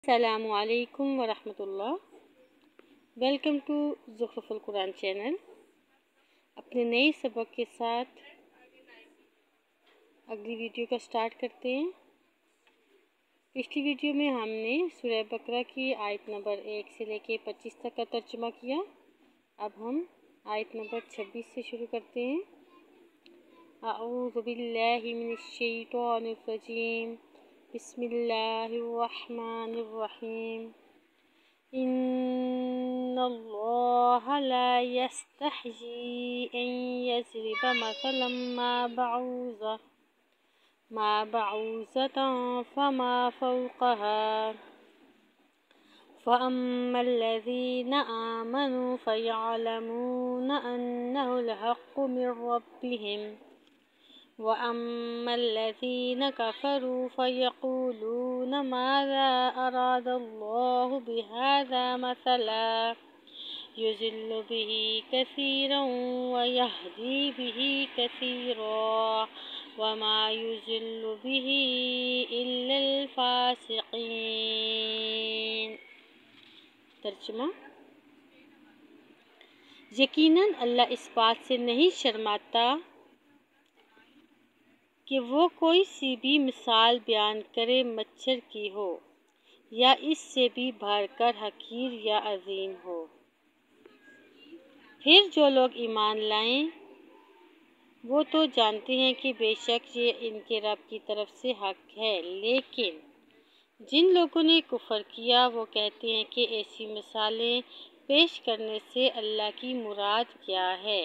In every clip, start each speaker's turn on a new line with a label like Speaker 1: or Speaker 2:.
Speaker 1: السلام علیکم ورحمۃ اللہ۔ ویلکم ٹو زخرف القرآن چینل۔ اپنے نئے سبق کے ساتھ اگلی ویڈیو کا سٹارٹ کرتے ہیں۔ پچھلی ویڈیو میں ہم نے سورہ بقرہ کی آیت نمبر 1 سے لے کے 25 تک کا ترجمہ کیا۔ اب ہم آیت نمبر 26 سے شروع کرتے ہیں۔ اعوذ باللہ من الشیطان الرجیم، بسم اللہ الرحمن الرحیم۔ ان اللہ لا یستحیی ان یضرب مثلا ما بعوضة فما فوقها فأما الذین آمنوا فیعلمون انہ الحق من ربهم وَأَمَّا الَّذِينَ كَفَرُوا فَيَقُولُونَ مَاذَا أَرَادَ اللَّهُ بِهَذَا مَثَلًا يُضِلُّ بِهِ كَثِيرًا وَيَهْدِي بِهِ كَثِيرًا وَمَا يُضِلُّ بِهِ إِلَّا الْفَاسِقِينَ۔ ترجمہ: یقیناً اللہ اس بات سے نہیں شرماتا کہ وہ کوئی سی بھی مثال بیان کرے مچھر کی ہو یا اس سے بھی بڑھ کر حقیر یا عظیم ہو۔ پھر جو لوگ ایمان لائیں وہ تو جانتے ہیں کہ بے شک یہ ان کے رب کی طرف سے حق ہے، لیکن جن لوگوں نے کفر کیا وہ کہتے ہیں کہ ایسی مثالیں پیش کرنے سے اللہ کی مراد کیا ہے۔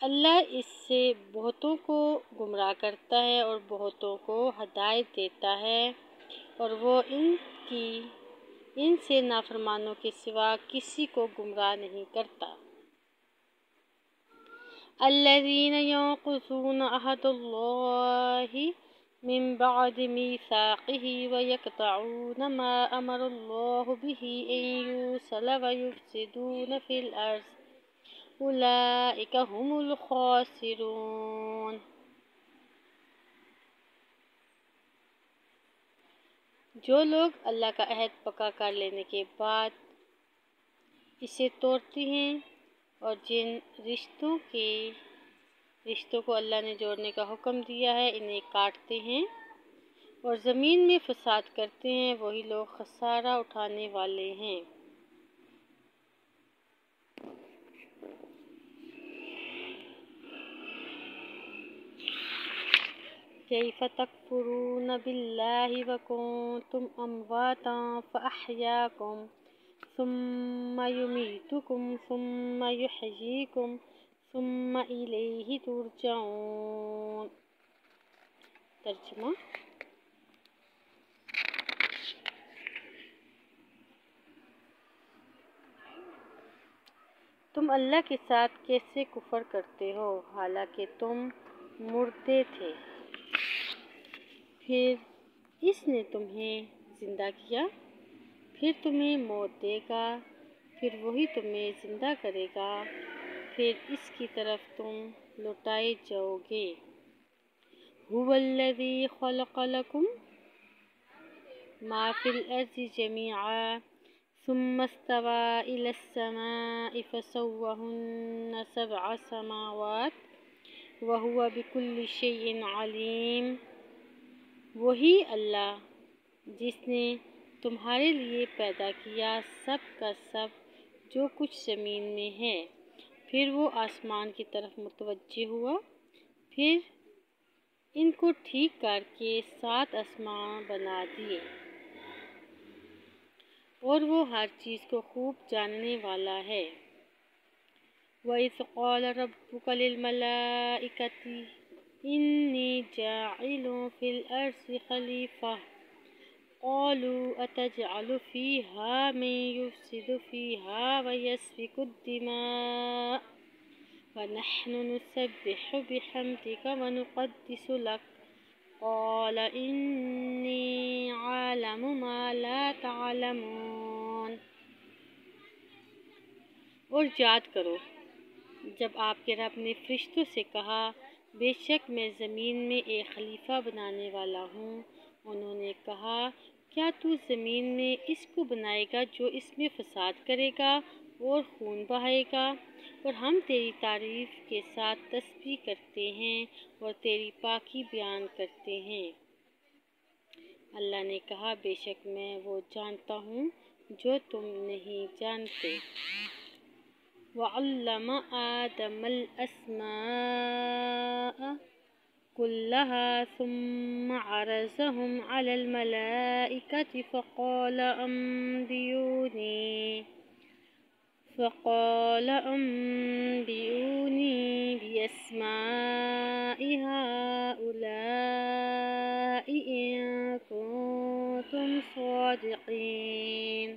Speaker 1: اللہ اس سے بہتوں کو گمراہ کرتا ہے اور بہتوں کو ہدایت دیتا ہے، اور وہ ان سے نافرمانوں کے سوا کسی کو گمراہ نہیں کرتا۔ الذین ینقضون عہد اللہ من بعد میثاقہ ویقطعون ما امر اللہ بہ ان یوصل ویفسدون فی الارض اولئک ھم الخاسرون۔ جو لوگ اللہ کا عہد پکا کر لینے کے بعد اسے توڑتے ہیں اور جن رشتوں کو اللہ نے جوڑنے کا حکم دیا ہے انہیں کاٹتے ہیں اور زمین میں فساد کرتے ہیں، وہی لوگ خسارہ اٹھانے والے ہیں۔ کیف تکفرون باللہ وکنتم امواتا فاحیاکم ثم یمیتکم ثم یحییکم ثم الیہ ترجعون۔ ترجمہ: تم اللہ کے ساتھ کیسے کفر کرتے ہو حالانکہ تم مردے تھے، پھر اس نے تمہیں زندہ کیا، پھر تمہیں موت دے گا، پھر وہی تمہیں زندہ کرے گا، پھر اس کی طرف تم لوٹائے جاؤ گے۔ هو الذی خلق لکم ما فی الارض جمیعا ثم استوى الی السماء فسواہن سبع سماوات وہو بکل شیء علیم۔ وہی اللہ جس نے تمہارے لیے پیدا کیا سب کا سب جو کچھ زمین میں ہے، پھر وہ آسمان کی طرف متوجہ ہوا، پھر ان کو ٹھیک کر کے 7 آسمان بنا دیے، اور وہ ہر چیز کو خوب جاننے والا ہے۔ وَإِذْ قَالَ رَبُّكَ لِلْمَلَائِكَةِ إِنِّي جَاعِلٌ فِي الْأَرْضِ خَلِيفَةً قَالُوا أَتَجْعَلُ فِيهَا مَن يُفْسِدُ فِيهَا وَيَسْفِكُ الدِّمَاءَ وَنَحْنُ نُسَبِّحُ بِحَمْدِكَ وَنُقَدِّسُ لَكَ قَالَ إِنِّي أَعْلَمُ مَا لَا تَعْلَمُونَ۔ اور یاد کرو جب آپ کے رب نے فرشتوں سے کہا بے شک میں زمین میں ایک خلیفہ بنانے والا ہوں، انہوں نے کہا کیا تو زمین میں اس کو بنائے گا جو اس میں فساد کرے گا اور خون بہائے گا؟ اور ہم تیری تعریف کے ساتھ تسبیح کرتے ہیں اور تیری پاکی بیان کرتے ہیں۔ اللہ نے کہا، بے شک میں وہ جانتا ہوں جو تم نہیں جانتے۔ وَعَلَّمَ آدَمَ الْأَسْمَاءَ كُلَّهَا ثُمَّ عَرَضَهُمْ عَلَى الْمَلَائِكَةِ فَقَالَ أَنبِئُونِي بِأَسْمَاءِ هَؤُلَاءِ إِن كُنتُمْ صَادِقِينَ۔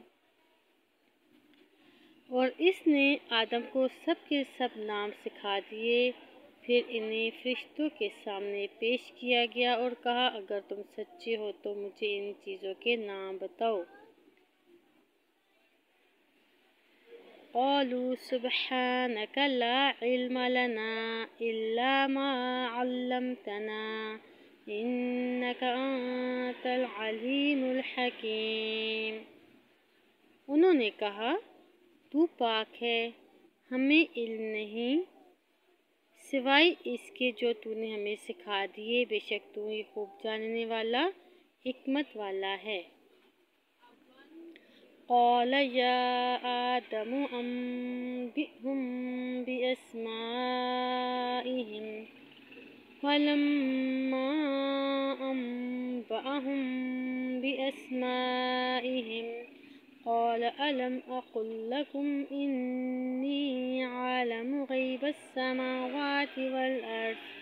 Speaker 1: اور اس نے آدم کو سب کے سب نام سکھا دیے۔ پھر انہیں فرشتوں کے سامنے پیش کیا گیا اور کہا، اگر تم سچے ہو تو مجھے ان چیزوں کے نام بتاؤ۔ قالوا سبحانك لا علم لنا إلا ما علمتنا إنك أنت العليم الحكيم۔ انہوں نے کہا، تو پاک ہے، ہمیں علم نہیں سوائے اس کے جو تو نے ہمیں سکھا دیے، بے شک تو ہی خوب جاننے والا، حکمت والا ہے۔ قال یا آدم انبئهم بأسمائهم فلما أنبأهم بأسمائهم قال ألم أقل لكم إني عالم غيب السماوات والأرض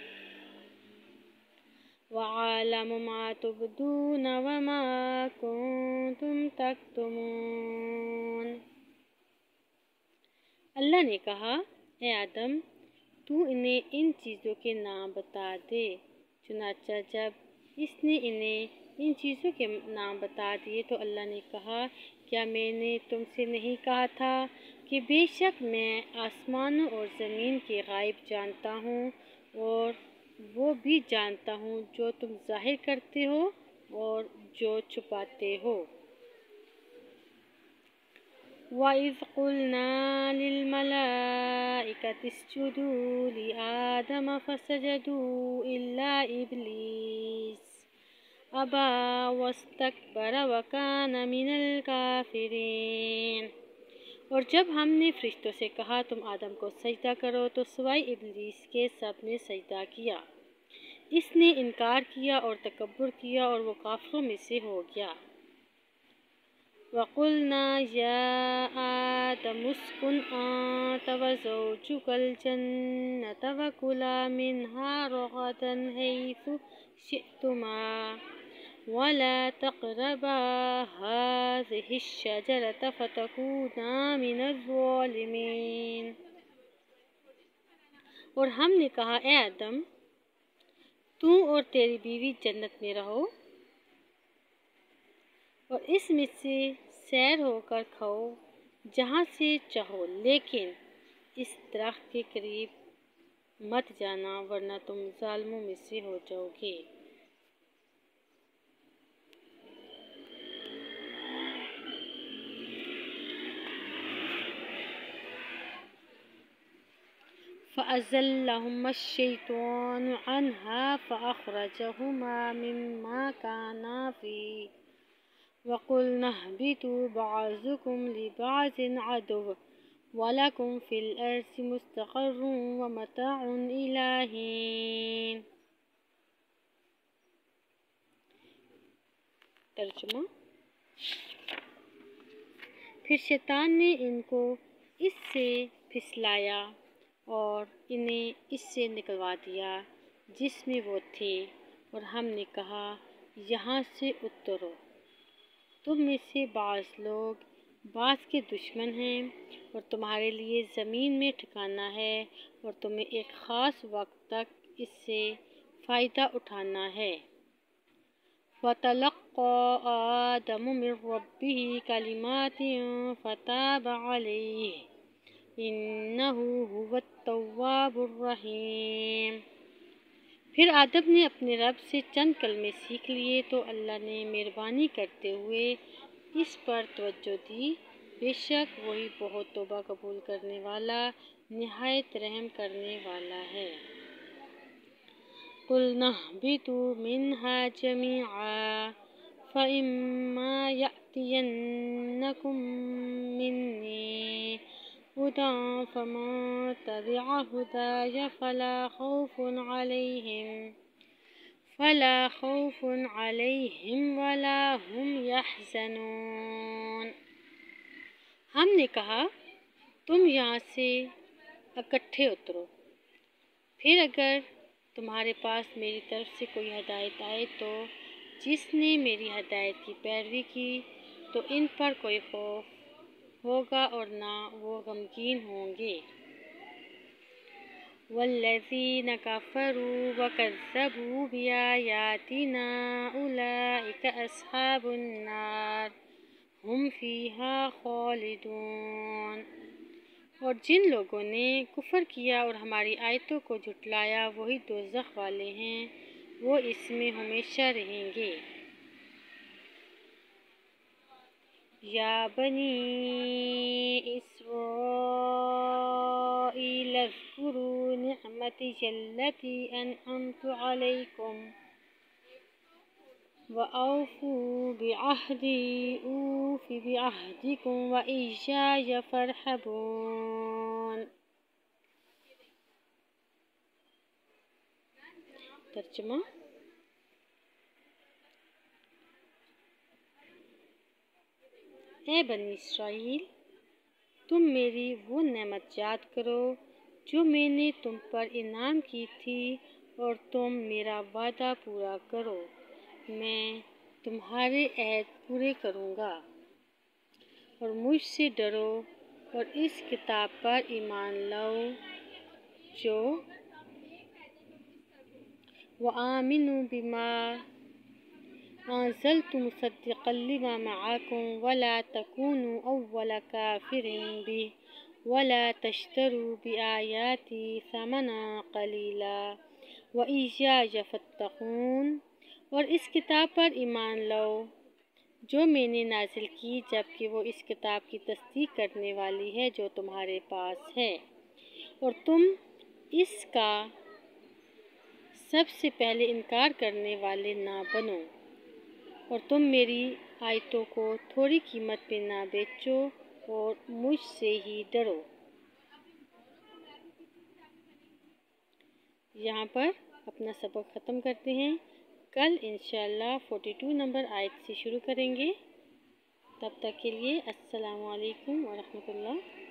Speaker 1: وعالم ما تبدون وما كنتم تكتمون۔ اللہ نے کہا، اے آدم، تو انہیں ان چیزوں کے نام بتا دے۔ چنانچہ جب اس نے انہیں ان چیزوں کے نام بتا دیے تو اللہ نے کہا، کیا میں نے تم سے نہیں کہا تھا کہ بے شک میں آسمانوں اور زمین کے غائب جانتا ہوں اور وہ بھی جانتا ہوں جو تم ظاہر کرتے ہو اور جو چھپاتے ہو۔ وَإِذْ قُلْنَا لِلْمَلَائِكَةِ اسْجُدُوا لِآدَمَ فَسَجَدُوا إِلَّا إِبْلِيسَ أَبَى وَاسْتَكْبَرَ وَكَانَ مِنَ الْكَافِرِينَ۔ اور جب ہم نے فرشتوں سے کہا تم آدم کو سجدہ کرو تو سوائے ابلیس کے سب نے سجدہ کیا، اس نے انکار کیا اور تکبر کیا اور وہ کافروں میں سے ہو گیا۔ وَقُلْنَا يَا آدَمُ اسْكُنْ أَنْتَ وَزَوْجُكَ الْجَنَّةَ وَكُلَا مِنْهَا رَغَدًا حَيْثُ شِئْتُمَا وَلَا تَقْرَبَا هَٰذِهِ الشَّجَرَةَ فَتَكُونَا مِنَ الظَّالِمِينَ۔ اور ہم نے کہا، اے آدم، تو اور تیری بیوی جنت میں رہو اور اس میں سے سیر ہو کر کھاؤ جہاں سے چاہو، لیکن اس درخت کے قریب مت جانا ورنہ تم ظالموں میں سے ہو جاؤ گے۔ فَأَزَلَّهُمَا الشَّيْطَانُ عَنْهَا فَأَخْرَجَهُمَا مِمَّا كَانَا فِيهِ وَقُلْنَا اهْبِطُوا بَعْضُكُمْ لِبَعْضٍ عَدُوٌّ وَلَكُمْ فِي الْأَرْضِ مُسْتَقَرٌّ وَمَتَاعٌ إِلَىٰ حِینٍ۔ ترجمہ۔ پھر شیطان نے ان کو اس سے پھسلایا اور انہیں اس سے نکلوا دیا جس میں وہ تھے، اور ہم نے کہا، یہاں سے اترو، تم میں سے بعض لوگ بعض کے دشمن ہیں اور تمہارے لیے زمین میں ٹھکانہ ہے اور تمہیں ایک خاص وقت تک اس سے فائدہ اٹھانا ہے۔ فَتَلَقَّىٰ آدَمُ مِن رَّبِّهِ كَلِمَاتٍ فَتَابَ عَلَيْهِ إِنَّهُ هُوَ التَّوَّابُ الرَّحِيمُ۔ پھر آدم نے اپنے رب سے چند کلمے سیکھ لیے تو اللہ نے مہربانی کرتے ہوئے اس پر توجہ دی، بے شک وہی بہت توبہ قبول کرنے والا، نہایت رحم کرنے والا ہے۔ قُلْنَا اهْبِطُوا مِنْهَا جَمِيعًا فَإِمَّا يَأْتِيَنَّكُم مِّنِّي هُدًى فَمَن تَبِعَ هُدَايَ فَلَا خَوْفٌ عَلَيْهِمْ وَلَا هُمْ يَحْزَنُونَ۔ ہم نے کہا تم یہاں سے اکٹھے اترو، پھر اگر تمہارے پاس میری طرف سے کوئی ہدایت آئے تو جس نے میری ہدایت کی پیروی کی تو ان پر کوئی خوف ہوگا اور نہ وہ غمگین ہوں گے۔ وَالَّذِينَ كَفَرُوا وَكَذَّبُوا بِآيَاتِنَا أُولَئِكَ أَصْحَابُ النَّارِ هُمْ فِيهَا خَالِدُونَ۔ اور جن لوگوں نے کفر کیا اور ہماری آیتوں کو جھٹلایا وہی دوزخ والے ہیں، وہ اس میں ہمیشہ رہیں گے۔ یا بنی اسرائیل اذکروا نعمتی التی انعمت علیکم وأوفوا بعہدی اوف بعہدکم وإیایا فارہبون۔ ترجمہ: اے بنی اسرائیل، تم میری وہ نعمت یاد کرو جو میں نے تم پر انعام کی تھی اور تم میرا وعدہ پورا کرو، میں تمہارے عہد پورے کروں گا، اور مجھ سے ڈرو اور اس کتاب پر ایمان لاؤ جو وَآمِنُوا بِمَا أَنزَلْتُ مُصَدِّقًا لِمَا مَعَكُمْ وَلَا تَكُونُوا أَوَّلَ كَافِرٍ بِهِ وَلَا تَشْتَرُوا بِآيَاتِي ثَمَنًا قَلِيلًا وَإِيَّايَ فَاتَّقُونِ۔ اور اس کتاب پر ایمان لاؤ جو میں نے نازل کی، جبکہ وہ اس کتاب کی تصدیق کرنے والی ہے جو تمہارے پاس ہے، اور تم اس کا سب سے پہلے انکار کرنے والے نہ بنو، اور تم میری آیتوں کو تھوڑی قیمت پہ نہ بیچو اور مجھ سے ہی ڈرو۔ یہاں پر اپنا سبق ختم کرتے ہیں، کل انشاءاللہ 42 نمبر آیت سے شروع کریں گے۔ تب تک کے لیے السلام علیکم ورحمۃ اللہ۔